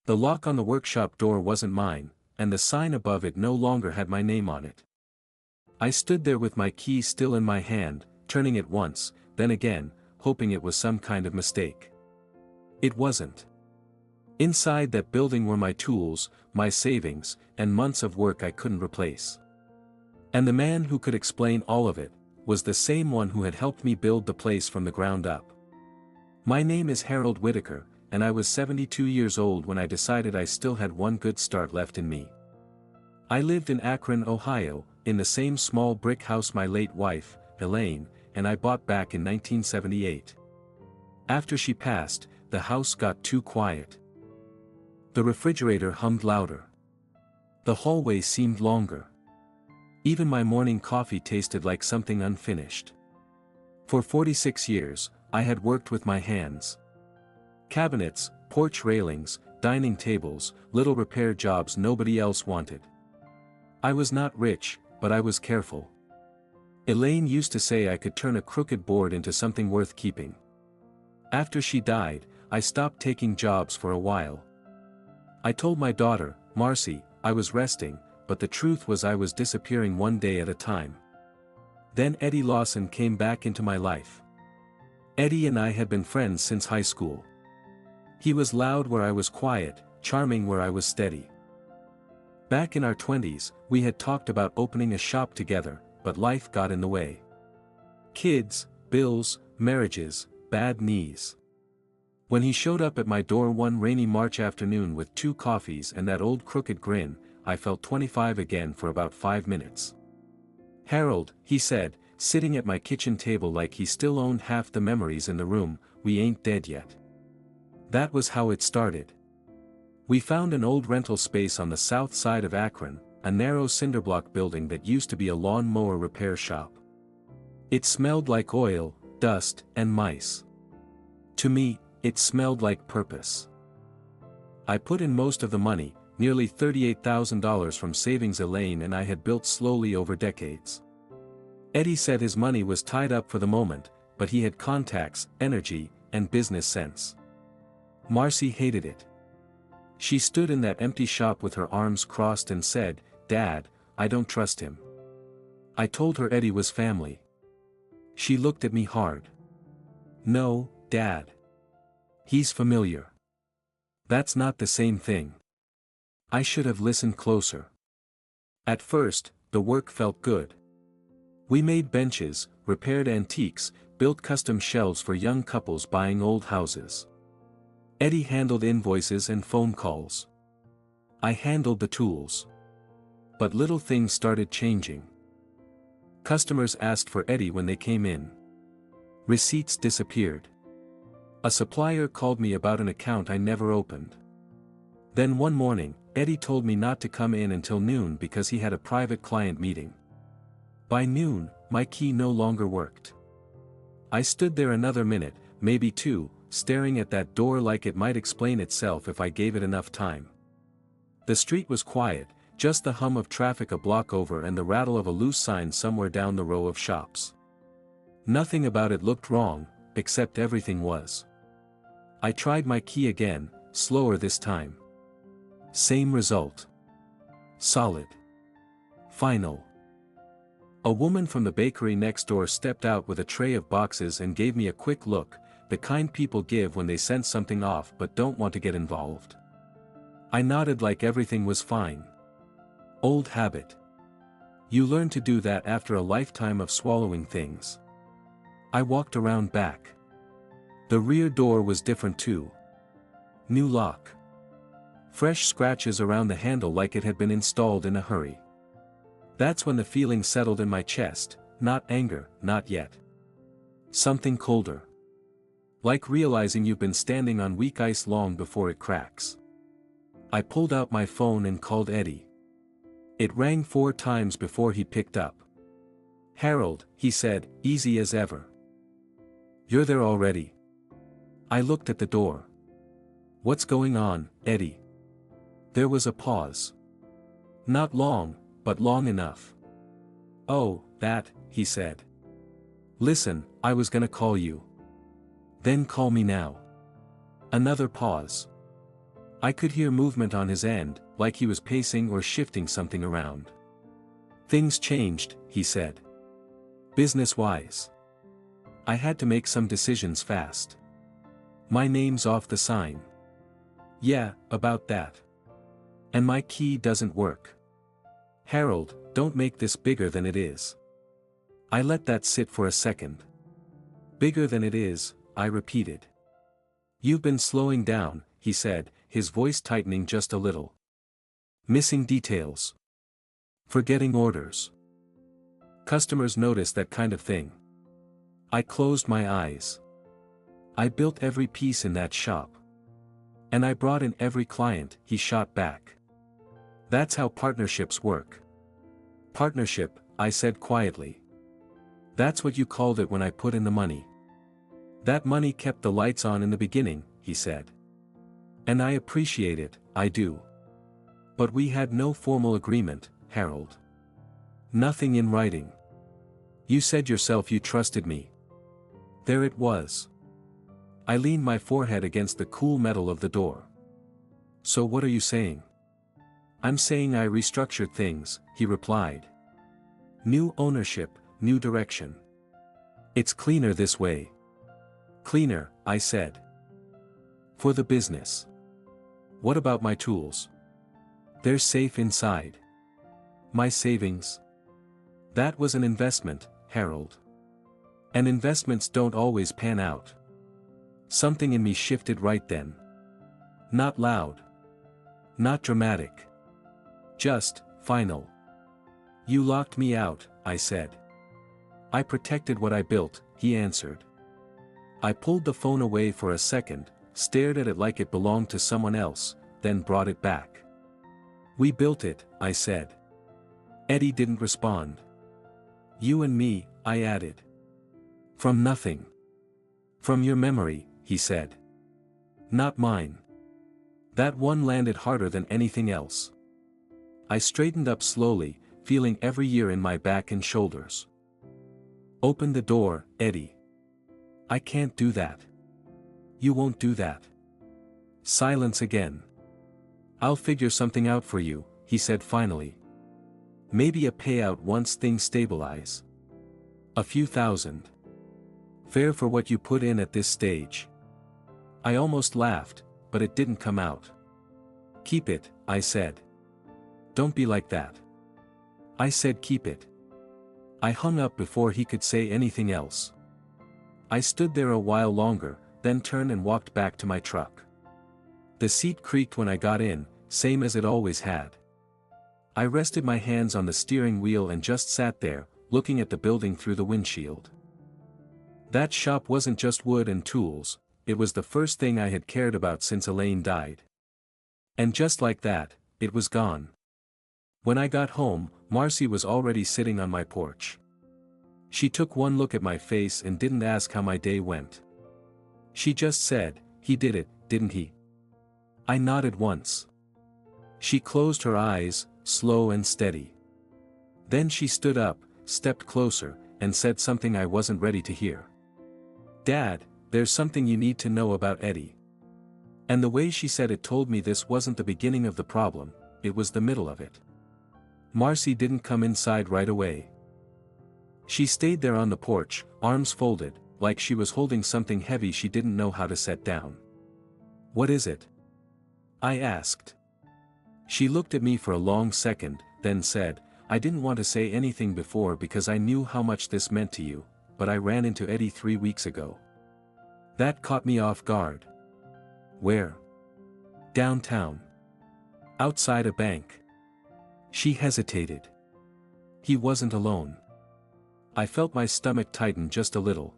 The lock on the workshop door wasn't mine, and the sign above it no longer had my name on it. I stood there with my key still in my hand, turning it once, then again, hoping it was some kind of mistake. It wasn't. Inside that building were my tools, my savings, and months of work I couldn't replace. And the man who could explain all of it was the same one who had helped me build the place from the ground up. My name is Harold Whitaker, and I was 72 years old when I decided I still had one good start left in me. I lived in Akron, Ohio, in the same small brick house my late wife, Elaine, and I bought back in 1978. After she passed, the house got too quiet. The refrigerator hummed louder. The hallway seemed longer. Even my morning coffee tasted like something unfinished. For 46 years, I had worked with my hands. Cabinets, porch railings, dining tables, little repair jobs nobody else wanted. I was not rich, but I was careful. Elaine used to say I could turn a crooked board into something worth keeping. After she died, I stopped taking jobs for a while. I told my daughter, Marcy, I was resting, but the truth was I was disappearing one day at a time. Then Eddie Lawson came back into my life. Eddie and I had been friends since high school. He was loud where I was quiet, charming where I was steady. Back in our 20s, we had talked about opening a shop together, but life got in the way. Kids, bills, marriages, bad knees. When he showed up at my door one rainy March afternoon with 2 coffees and that old crooked grin, I felt 25 again for about 5 minutes. "Harold," he said, sitting at my kitchen table like he still owned half the memories in the room, "we ain't dead yet." That was how it started. We found an old rental space on the south side of Akron, a narrow cinderblock building that used to be a lawn mower repair shop. It smelled like oil, dust, and mice. To me, it smelled like purpose. I put in most of the money, nearly $38,000 from savings Elaine and I had built slowly over decades. Eddie said his money was tied up for the moment, but he had contacts, energy, and business sense. Marcy hated it. She stood in that empty shop with her arms crossed and said, "Dad, I don't trust him." I told her Eddie was family. She looked at me hard. "No, Dad. He's familiar. That's not the same thing." I should have listened closer. At first, the work felt good. We made benches, repaired antiques, built custom shelves for young couples buying old houses. Eddie handled invoices and phone calls. I handled the tools. But little things started changing. Customers asked for Eddie when they came in. Receipts disappeared. A supplier called me about an account I never opened. Then one morning, Eddie told me not to come in until noon because he had a private client meeting. By noon, my key no longer worked. I stood there another minute, maybe 2, staring at that door like it might explain itself if I gave it enough time. The street was quiet, just the hum of traffic a block over and the rattle of a loose sign somewhere down the row of shops. Nothing about it looked wrong, except everything was. I tried my key again, slower this time. Same result. Solid. Final. A woman from the bakery next door stepped out with a tray of boxes and gave me a quick look, the kind people give when they sense something off but don't want to get involved. I nodded like everything was fine. Old habit. You learn to do that after a lifetime of swallowing things. I walked around back. The rear door was different too. New lock. Fresh scratches around the handle like it had been installed in a hurry. That's when the feeling settled in my chest, not anger, not yet. Something colder. Like realizing you've been standing on weak ice long before it cracks. I pulled out my phone and called Eddie. It rang 4 times before he picked up. "Harold," he said, easy as ever. "You're there already?" I looked at the door. "What's going on, Eddie?" There was a pause. Not long, but long enough. "Oh, that," he said. "Listen, I was gonna call you." "Then call me now." Another pause. I could hear movement on his end, like he was pacing or shifting something around. Things changed, he said. Business-wise. I had to make some decisions fast. My name's off the sign. Yeah, about that. And my key doesn't work. Harold, don't make this bigger than it is. I let that sit for a second. Bigger than it is, I repeated. You've been slowing down, he said, his voice tightening just a little. Missing details. Forgetting orders. Customers notice that kind of thing. I closed my eyes. I built every piece in that shop. And I brought in every client, he shot back. That's how partnerships work. Partnership, I said quietly. That's what you called it when I put in the money. That money kept the lights on in the beginning, he said. And I appreciate it, I do. But we had no formal agreement, Harold. Nothing in writing. You said yourself you trusted me. There it was. I leaned my forehead against the cool metal of the door. So what are you saying? I'm saying I restructured things, he replied. New ownership, new direction. It's cleaner this way. Cleaner, I said. For the business. What about my tools? They're safe inside. My savings? That was an investment, Harold. And investments don't always pan out. Something in me shifted right then. Not loud. Not dramatic. Just, final. You locked me out, I said. I protected what I built, he answered. I pulled the phone away for a second, stared at it like it belonged to someone else, then brought it back. We built it, I said. Eddie didn't respond. You and me, I added. From nothing. From your memory, he said. Not mine. That one landed harder than anything else. I straightened up slowly, feeling every year in my back and shoulders. Open the door, Eddie. I can't do that. You won't do that. Silence again. I'll figure something out for you, he said finally. Maybe a payout once things stabilize. A few thousand. Fair for what you put in at this stage. I almost laughed, but it didn't come out. Keep it, I said. Don't be like that. I said keep it. I hung up before he could say anything else. I stood there a while longer, then turned and walked back to my truck. The seat creaked when I got in, same as it always had. I rested my hands on the steering wheel and just sat there, looking at the building through the windshield. That shop wasn't just wood and tools, it was the first thing I had cared about since Elaine died. And just like that, it was gone. When I got home, Marcy was already sitting on my porch. She took one look at my face and didn't ask how my day went. She just said, "He did it, didn't he?" I nodded once. She closed her eyes, slow and steady. Then she stood up, stepped closer, and said something I wasn't ready to hear. "Dad, there's something you need to know about Eddie." And the way she said it told me this wasn't the beginning of the problem, it was the middle of it. Marcy didn't come inside right away. She stayed there on the porch, arms folded, like she was holding something heavy she didn't know how to set down. "What is it?" I asked. She looked at me for a long second, then said, "I didn't want to say anything before because I knew how much this meant to you, but I ran into Eddie 3 weeks ago. That caught me off guard." "Where?" "Downtown. Outside a bank." She hesitated. "He wasn't alone." I felt my stomach tighten just a little.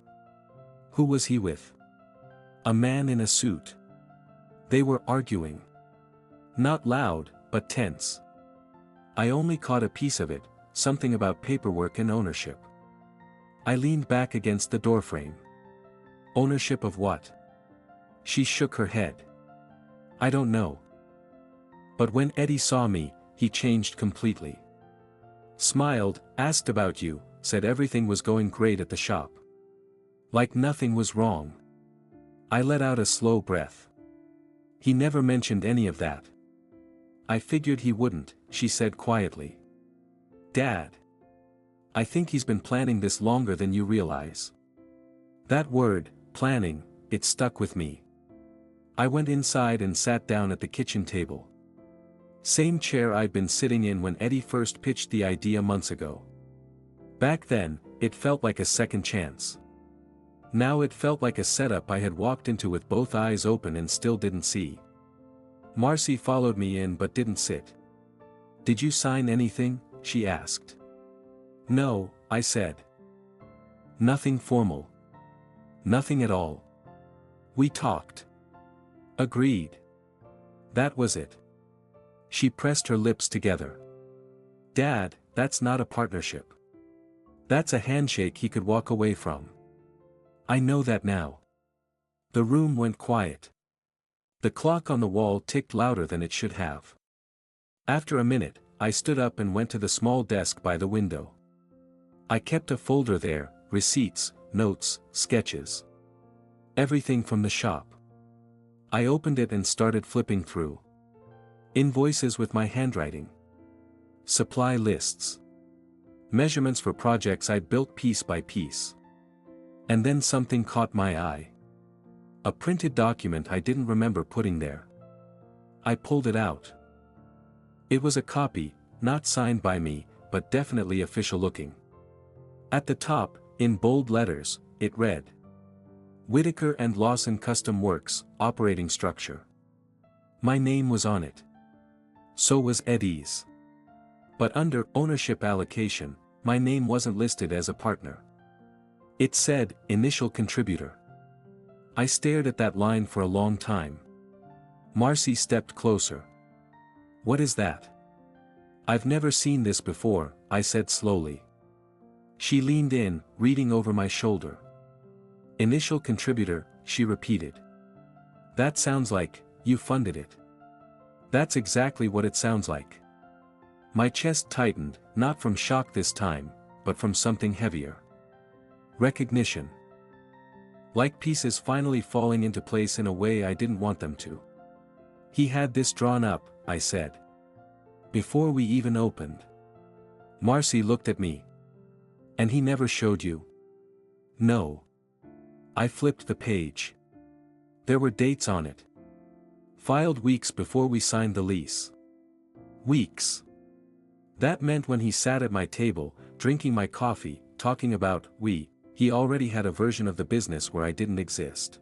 "Who was he with?" "A man in a suit." They were arguing. Not loud, but tense. I only caught a piece of it, something about paperwork and ownership. I leaned back against the doorframe. "Ownership of what?" She shook her head. "I don't know." But when Eddie saw me, he changed completely. Smiled, asked about you, said everything was going great at the shop. Like nothing was wrong. I let out a slow breath. He never mentioned any of that. I figured he wouldn't, she said quietly. Dad. I think he's been planning this longer than you realize. That word, planning, it stuck with me. I went inside and sat down at the kitchen table. Same chair I'd been sitting in when Eddie first pitched the idea months ago. Back then, it felt like a second chance. Now it felt like a setup I had walked into with both eyes open and still didn't see. Marcy followed me in but didn't sit. Did you sign anything? She asked. No, I said. Nothing formal. Nothing at all. We talked. Agreed. That was it. She pressed her lips together. Dad, that's not a partnership. That's a handshake he could walk away from. I know that now. The room went quiet. The clock on the wall ticked louder than it should have. After a minute, I stood up and went to the small desk by the window. I kept a folder there, receipts, notes, sketches. Everything from the shop. I opened it and started flipping through. Invoices with my handwriting. Supply lists. Measurements for projects I'd built piece by piece. And then something caught my eye. A printed document I didn't remember putting there. I pulled it out. It was a copy, not signed by me, but definitely official looking. At the top, in bold letters, it read. Whitaker and Lawson Custom Works, Operating Structure. My name was on it. So was Eddie's. But under ownership allocation, my name wasn't listed as a partner. It said, Initial Contributor. I stared at that line for a long time. Marcy stepped closer. What is that? I've never seen this before, I said slowly. She leaned in, reading over my shoulder. Initial contributor, she repeated. That sounds like, you funded it. That's exactly what it sounds like. My chest tightened, not from shock this time, but from something heavier. Recognition. Like pieces finally falling into place in a way I didn't want them to. He had this drawn up, I said. Before we even opened. Marcy looked at me. And he never showed you? No. I flipped the page. There were dates on it. Filed weeks before we signed the lease. Weeks. That meant when he sat at my table, drinking my coffee, talking about he already had a version of the business where I didn't exist.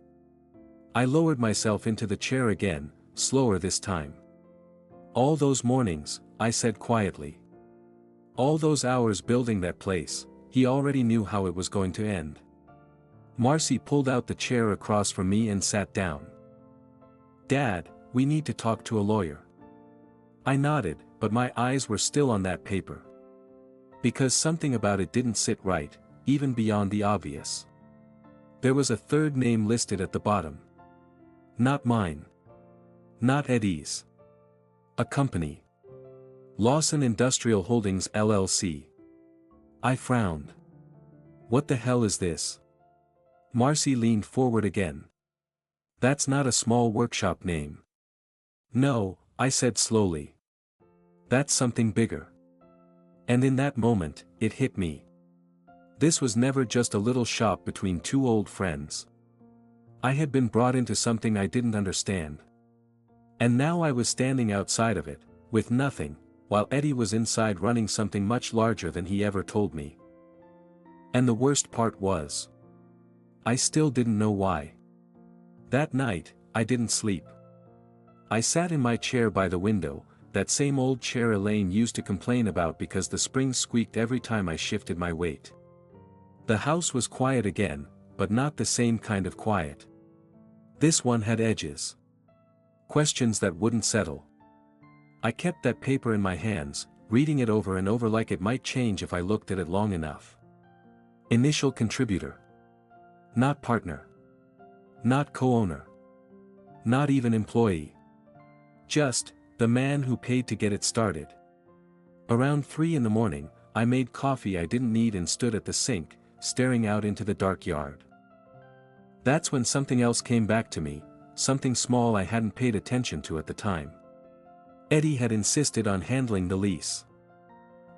I lowered myself into the chair again, slower this time. All those mornings, I said quietly. All those hours building that place, he already knew how it was going to end. Marcy pulled out the chair across from me and sat down. Dad, we need to talk to a lawyer. I nodded, but my eyes were still on that paper. Because something about it didn't sit right, even beyond the obvious. There was a third name listed at the bottom. Not mine. Not Eddie's. A company. Lawson Industrial Holdings LLC. I frowned. What the hell is this? Marcy leaned forward again. That's not a small workshop name. No, I said slowly. That's something bigger. And in that moment, it hit me. This was never just a little shop between two old friends. I had been brought into something I didn't understand. And now I was standing outside of it, with nothing, while Eddie was inside running something much larger than he ever told me. And the worst part was, I still didn't know why. That night, I didn't sleep. I sat in my chair by the window, that same old chair Elaine used to complain about because the springs squeaked every time I shifted my weight. The house was quiet again, but not the same kind of quiet. This one had edges. Questions that wouldn't settle. I kept that paper in my hands, reading it over and over like it might change if I looked at it long enough. Initial contributor. Not partner. Not co-owner. Not even employee. Just, the man who paid to get it started. Around 3 in the morning, I made coffee I didn't need and stood at the sink, staring out into the dark yard. That's when something else came back to me, something small I hadn't paid attention to at the time. Eddie had insisted on handling the lease.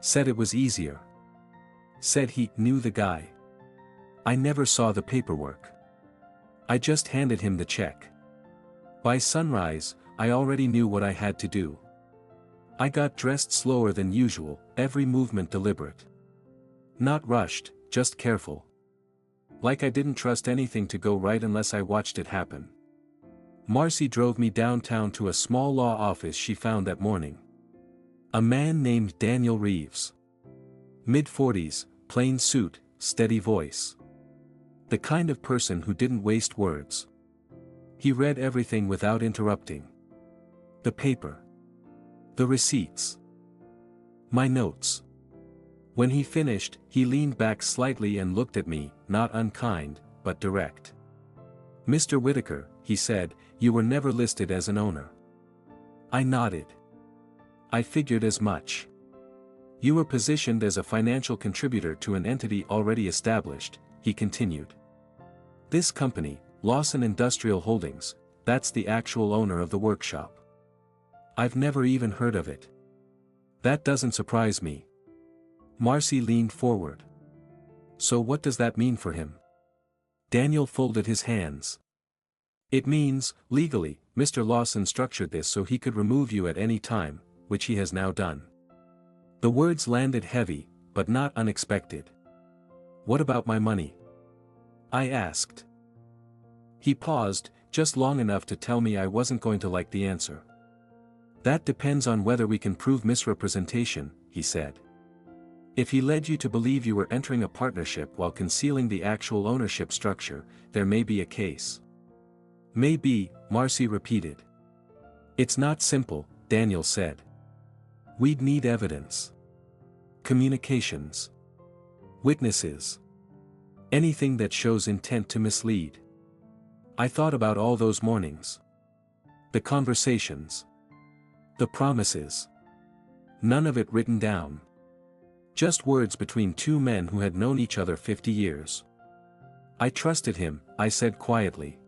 Said it was easier. Said he knew the guy. I never saw the paperwork. I just handed him the check. By sunrise, I already knew what I had to do. I got dressed slower than usual, every movement deliberate. Not rushed, just careful. Like I didn't trust anything to go right unless I watched it happen. Marcy drove me downtown to a small law office she found that morning. A man named Daniel Reeves. Mid-40s, plain suit, steady voice. The kind of person who didn't waste words. He read everything without interrupting. The paper. The receipts. My notes. When he finished, he leaned back slightly and looked at me, not unkind, but direct. "Mr. Whitaker," he said, "you were never listed as an owner." I nodded. I figured as much. "You were positioned as a financial contributor to an entity already established," he continued. "This company, Lawson Industrial Holdings, that's the actual owner of the workshop. I've never even heard of it." "That doesn't surprise me." Marcy leaned forward. "So what does that mean for him?" Daniel folded his hands. "It means, legally, Mr. Lawson structured this so he could remove you at any time, which he has now done." The words landed heavy, but not unexpected. "What about my money?" I asked. He paused, just long enough to tell me I wasn't going to like the answer. "That depends on whether we can prove misrepresentation," he said. "If he led you to believe you were entering a partnership while concealing the actual ownership structure, there may be a case." "Maybe," Marcy repeated. "It's not simple," Daniel said. "We'd need evidence. Communications. Witnesses. Anything that shows intent to mislead." I thought about all those mornings. The conversations. The promises. None of it written down. Just words between two men who had known each other 50 years. "I trusted him," I said quietly.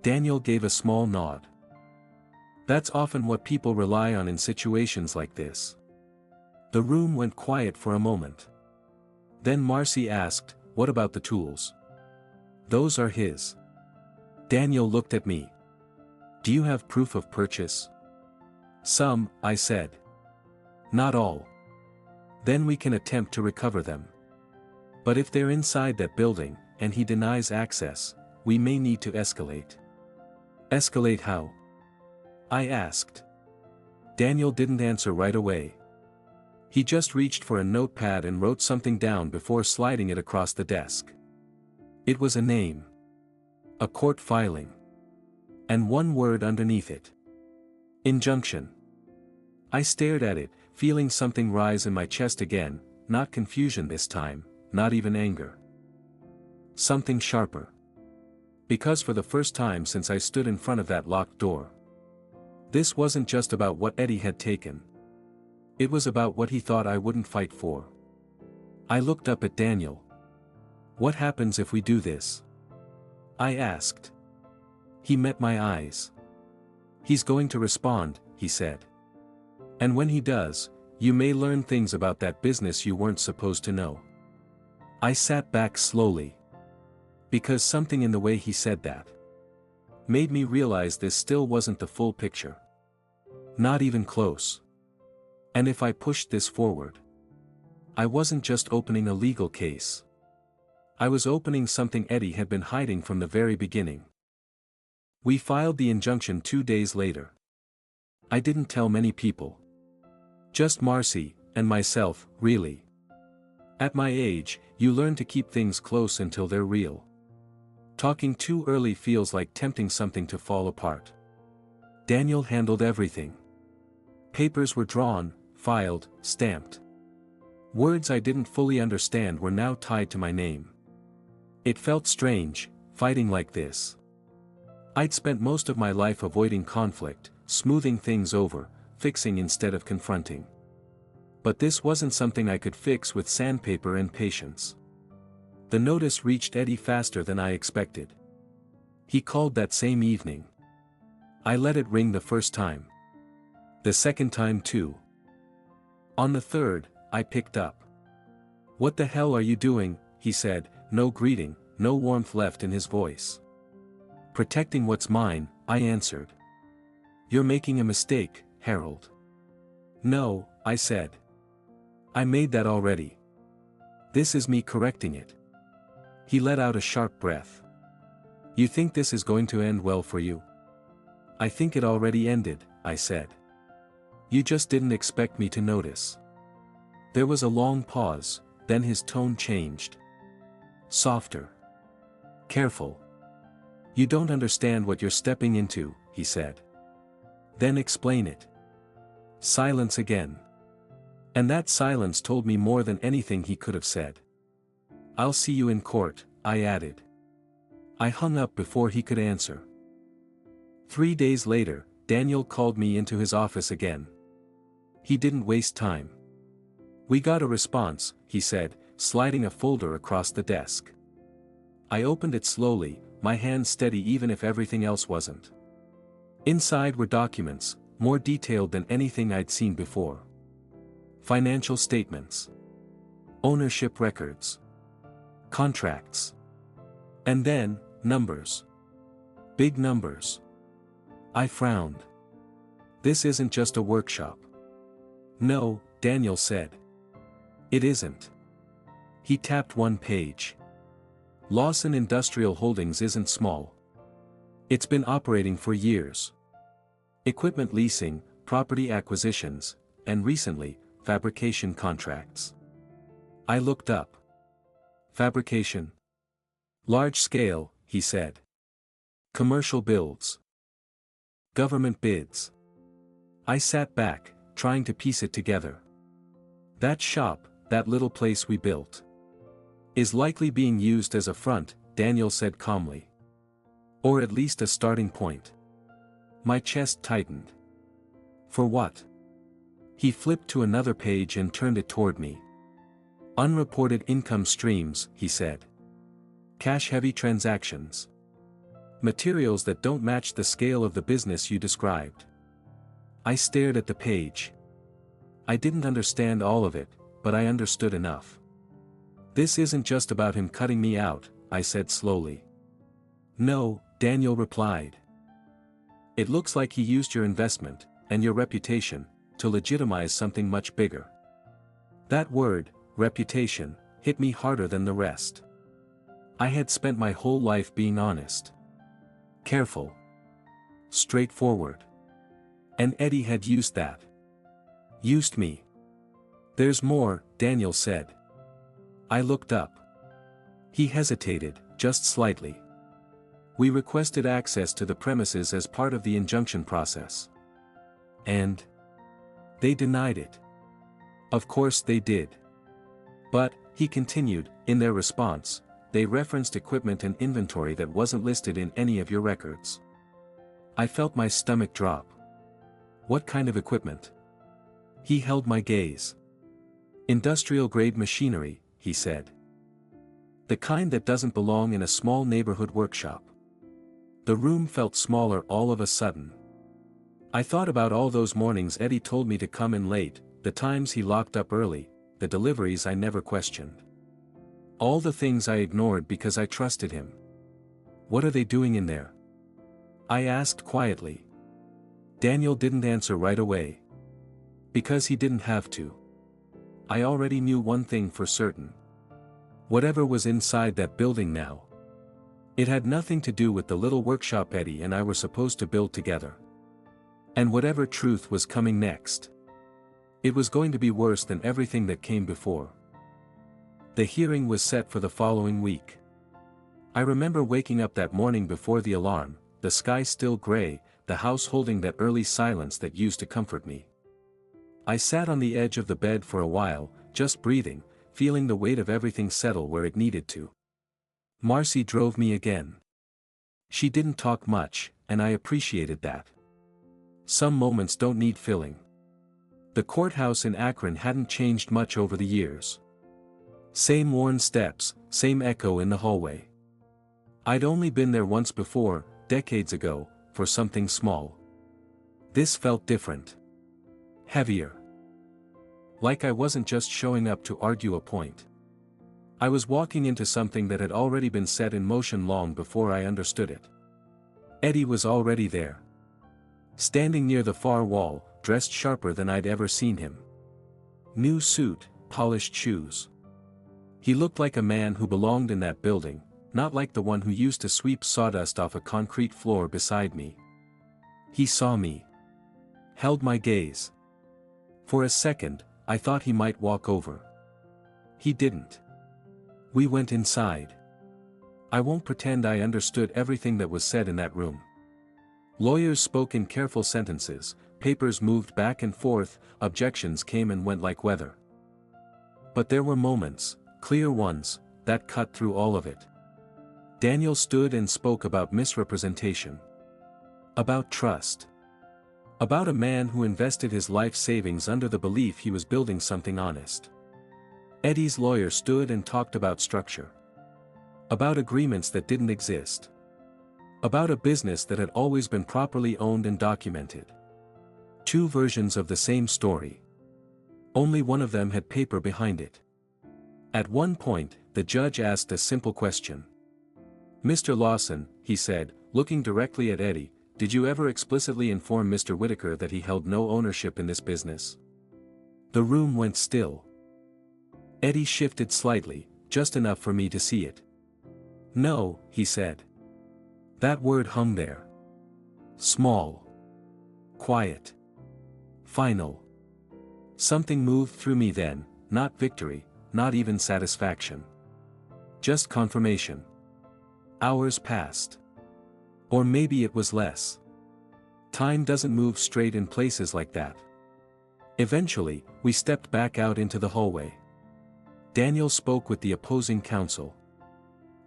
Daniel gave a small nod. "That's often what people rely on in situations like this." The room went quiet for a moment. Then Marcy asked, "What about the tools?" "Those are his." Daniel looked at me. "Do you have proof of purchase?" "Some," I said. "Not all." "Then we can attempt to recover them. But if they're inside that building, and he denies access, we may need to escalate." "Escalate how?" I asked. Daniel didn't answer right away. He just reached for a notepad and wrote something down before sliding it across the desk. It was a name. A court filing. And one word underneath it. Injunction. I stared at it, feeling something rise in my chest again, not confusion this time, not even anger. Something sharper. Because for the first time since I stood in front of that locked door. This wasn't just about what Eddie had taken. It was about what he thought I wouldn't fight for. I looked up at Daniel. "What happens if we do this?" I asked. He met my eyes. "He's going to respond," he said. "And when he does, you may learn things about that business you weren't supposed to know." I sat back slowly. Because something in the way he said that made me realize this still wasn't the full picture. Not even close. And if I pushed this forward, I wasn't just opening a legal case. I was opening something Eddie had been hiding from the very beginning. We filed the injunction 2 days later. I didn't tell many people. Just Marcy, and myself, really. At my age, you learn to keep things close until they're real. Talking too early feels like tempting something to fall apart. Daniel handled everything. Papers were drawn, filed, stamped. Words I didn't fully understand were now tied to my name. It felt strange, fighting like this. I'd spent most of my life avoiding conflict, smoothing things over, fixing instead of confronting. But this wasn't something I could fix with sandpaper and patience. The notice reached Eddie faster than I expected. He called that same evening. I let it ring the first time. The second time too. On the third, I picked up. "What the hell are you doing?" he said, no greeting, no warmth left in his voice. "Protecting what's mine," I answered. "You're making a mistake, Harold." "No," I said. "I made that already. This is me correcting it." He let out a sharp breath. "You think this is going to end well for you?" "I think it already ended," I said. "You just didn't expect me to notice." There was a long pause, then his tone changed. Softer. "Careful. You don't understand what you're stepping into," he said. "Then explain it." Silence again. And that silence told me more than anything he could have said. "I'll see you in court," I added. I hung up before he could answer. 3 days later, Daniel called me into his office again. He didn't waste time. "We got a response," he said, sliding a folder across the desk. I opened it slowly, my hand steady even if everything else wasn't. Inside were documents, more detailed than anything I'd seen before. Financial statements. Ownership records. Contracts. And then, numbers. Big numbers. I frowned. "This isn't just a workshop." "No," Daniel said. "It isn't." He tapped one page. "Lawson Industrial Holdings isn't small. It's been operating for years. Equipment leasing, property acquisitions, and recently, fabrication contracts." I looked up. "Fabrication? Large scale," he said. "Commercial builds. Government bids." I sat back, trying to piece it together. "That shop, that little place we built, is likely being used as a front," Daniel said calmly. "Or at least a starting point." My chest tightened. "For what?" He flipped to another page and turned it toward me. "Unreported income streams," he said. "Cash-heavy transactions. Materials that don't match the scale of the business you described." I stared at the page. I didn't understand all of it, but I understood enough. "This isn't just about him cutting me out," I said slowly. "No," Daniel replied. "It looks like he used your investment, and your reputation, to legitimize something much bigger." That word, reputation, hit me harder than the rest. I had spent my whole life being honest. Careful. Straightforward. And Eddie had used that. Used me. "There's more," Daniel said. I looked up. He hesitated, just slightly. "We requested access to the premises as part of the injunction process. And they denied it." "Of course they did. But," he continued, "in their response, they referenced equipment and inventory that wasn't listed in any of your records." I felt my stomach drop. "What kind of equipment?" He held my gaze. "Industrial-grade machinery," he said. "The kind that doesn't belong in a small neighborhood workshop." The room felt smaller all of a sudden. I thought about all those mornings Eddie told me to come in late, the times he locked up early, the deliveries I never questioned. All the things I ignored because I trusted him. "What are they doing in there?" I asked quietly. Daniel didn't answer right away. Because he didn't have to. I already knew one thing for certain. Whatever was inside that building now, it had nothing to do with the little workshop Eddie and I were supposed to build together. And whatever truth was coming next, it was going to be worse than everything that came before. The hearing was set for the following week. I remember waking up that morning before the alarm, the sky still gray, the house holding that early silence that used to comfort me. I sat on the edge of the bed for a while, just breathing, feeling the weight of everything settle where it needed to. Marcy drove me again. She didn't talk much, and I appreciated that. Some moments don't need filling. The courthouse in Akron hadn't changed much over the years. Same worn steps, same echo in the hallway. I'd only been there once before, decades ago, for something small. This felt different. Heavier. Like I wasn't just showing up to argue a point. I was walking into something that had already been set in motion long before I understood it. Eddie was already there. Standing near the far wall, dressed sharper than I'd ever seen him. New suit, polished shoes. He looked like a man who belonged in that building, not like the one who used to sweep sawdust off a concrete floor beside me. He saw me. Held my gaze. For a second, I thought he might walk over. He didn't. We went inside. I won't pretend I understood everything that was said in that room. Lawyers spoke in careful sentences, papers moved back and forth, objections came and went like weather. But there were moments, clear ones, that cut through all of it. Daniel stood and spoke about misrepresentation. About trust. About a man who invested his life savings under the belief he was building something honest. Eddie's lawyer stood and talked about structure. About agreements that didn't exist. About a business that had always been properly owned and documented. Two versions of the same story. Only one of them had paper behind it. At one point, the judge asked a simple question. "Mr. Lawson," he said, looking directly at Eddie, "did you ever explicitly inform Mr. Whitaker that he held no ownership in this business?" The room went still. Eddie shifted slightly, just enough for me to see it. "No," he said. That word hung there. Small. Quiet. Final. Something moved through me then, not victory, not even satisfaction. Just confirmation. Hours passed. Or maybe it was less. Time doesn't move straight in places like that. Eventually, we stepped back out into the hallway. Daniel spoke with the opposing counsel.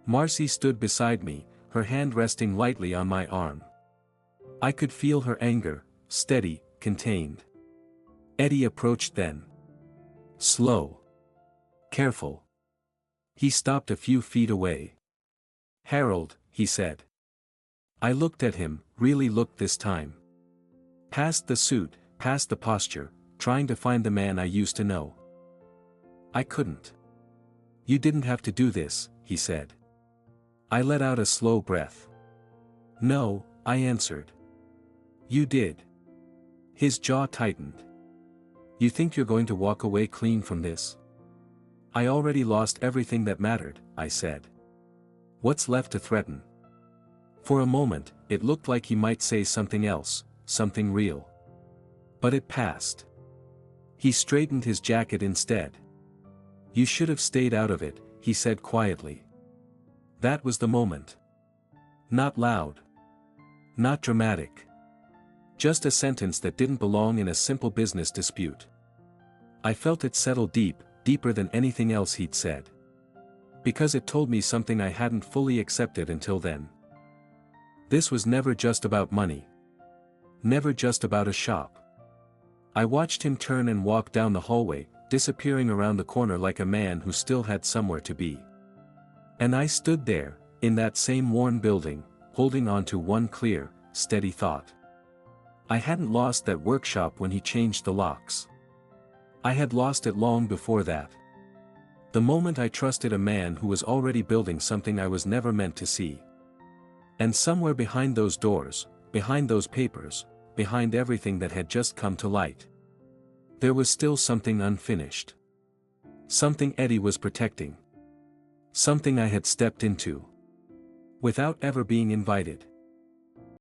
Marcy stood beside me, her hand resting lightly on my arm. I could feel her anger, steady, contained. Eddie approached then. Slow. Careful. He stopped a few feet away. "Harold," he said. I looked at him, really looked this time. Past the suit, past the posture, trying to find the man I used to know. I couldn't. "You didn't have to do this," he said. I let out a slow breath. "No," I answered. "You did." His jaw tightened. "You think you're going to walk away clean from this?" "I already lost everything that mattered," I said. "What's left to threaten?" For a moment, it looked like he might say something else, something real. But it passed. He straightened his jacket instead. "You should have stayed out of it," he said quietly. That was the moment. Not loud. Not dramatic. Just a sentence that didn't belong in a simple business dispute. I felt it settle deep, deeper than anything else he'd said. Because it told me something I hadn't fully accepted until then. This was never just about money. Never just about a shop. I watched him turn and walk down the hallway, disappearing around the corner like a man who still had somewhere to be. And I stood there, in that same worn building, holding on to one clear, steady thought. I hadn't lost that workshop when he changed the locks. I had lost it long before that. The moment I trusted a man who was already building something I was never meant to see. And somewhere behind those doors, behind those papers, behind everything that had just come to light, there was still something unfinished. Something Eddie was protecting. Something I had stepped into. Without ever being invited.